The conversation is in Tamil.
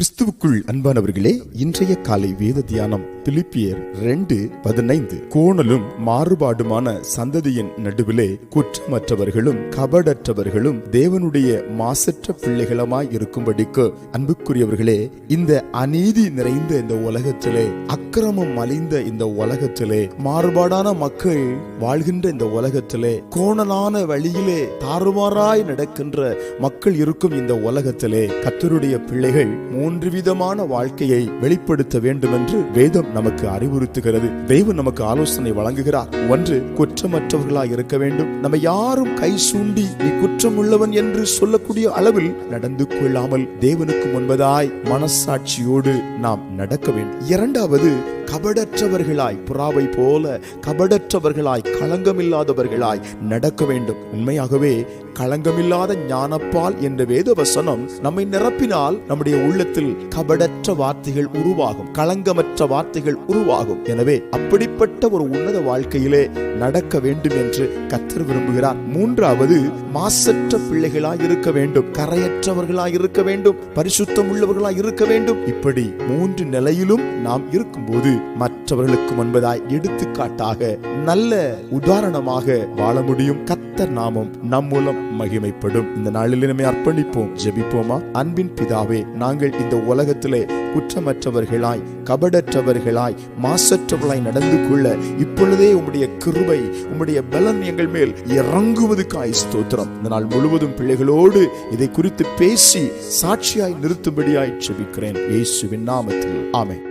கிறிஸ்துவுக்குள் அன்பானவர்களே, இன்றைய காலை வேத தியானம் பிலிப்பியர் 2:15. கோணலும் மாறுபாடுமான சந்ததியின் நடுவிலே குற்றமற்றவர்களும் கபடற்றவர்களும் தேவனுடைய மாசற்ற பிள்ளைகளுமாய் இருக்கும்படிக்கு. அன்புக்குரியவர்களே, இந்த அநீதி நிறைந்த இந்த உலகத்திலே, அக்கிரமம் மலிந்த இந்த உலகத்திலே, மாறுபாடான மக்கள் வாழ்கின்ற இந்த உலகத்திலே, கோணலான வழியிலே தாறுமாறாய் நடக்கின்ற மக்கள் இருக்கும் இந்த உலகத்திலே கர்த்தருடைய பிள்ளைகள் 3 விதமான வாழ்க்கையை வெளிப்படுத்த வேண்டும் என்று வேதம் நமக்கு அறிவுறுத்துகிறது. தெய்வம் நமக்கு ஆலோசனை வழங்குகிறார். 1, குற்றமற்றவர்களாய் இருக்க வேண்டும். நம்ம யாரும் கை சூண்டி நீ குற்றம் உள்ளவன் என்று சொல்லக்கூடிய அளவில் நடந்து கொள்ளாமல் தேவனுக்கு முன்பதாய் மனசாட்சியோடு நாம் நடக்க வேண்டும். 2வது, கபடற்றவர்களாய், புறாவை போல கபடற்றவர்களாய், களங்கமில்லாதவர்களாய் நடக்க வேண்டும். உண்மையாகவே களங்கமில்லாத ஞானப்பால் என்ற வேத வசனம் நம்மை நிரப்பினால் நம்முடைய உள்ளத்தில் கபடற்ற வார்த்தைகள் உருவாகும், களங்கமற்ற வார்த்தைகள் உருவாகும். எனவே அப்படிப்பட்ட ஒரு உன்னத வாழ்க்கையிலே நடக்க வேண்டும் என்று கர்த்தர் விரும்புகிறார். 3வது, மாசற்ற பிள்ளைகளாய் இருக்க வேண்டும், கரையற்றவர்களாய் இருக்க வேண்டும், பரிசுத்தம் உள்ளவர்களாய் இருக்க வேண்டும். இப்படி 3 நிலையிலும் நாம் இருக்கும்போது மற்றவர்களுக்கு முன்பதாய் எடுத்துக்காட்டாக நல்ல உதாரணமாக வாழ முடியும். கர்த்தர் நாமம் நம் மூலம் மகிமைப்படும். இந்த நாளில் நம்மை அர்ப்பணிப்போம், ஜெபிப்போமா? அன்பின் பிதாவே, நாங்கள் இந்த உலகத்திலே குற்றமற்றவர்களாய், கபடற்றவர்களாய், மாசற்றவர்களாய் நடந்து கொள்ள இப்பொழுதே உம்முடைய கிருபை, உம்முடைய பலன் எங்கள் மேல் இறங்குவதற்காய் ஸ்தோத்திரம். இந்த நாள் முழுவதும் பிள்ளைகளோடு இதை குறித்து பேசி சாட்சியாய் நிறுத்தும்படியாய் ஜெபிக்கிறேன், இயேசுவின் நாமத்தில். ஆமென்.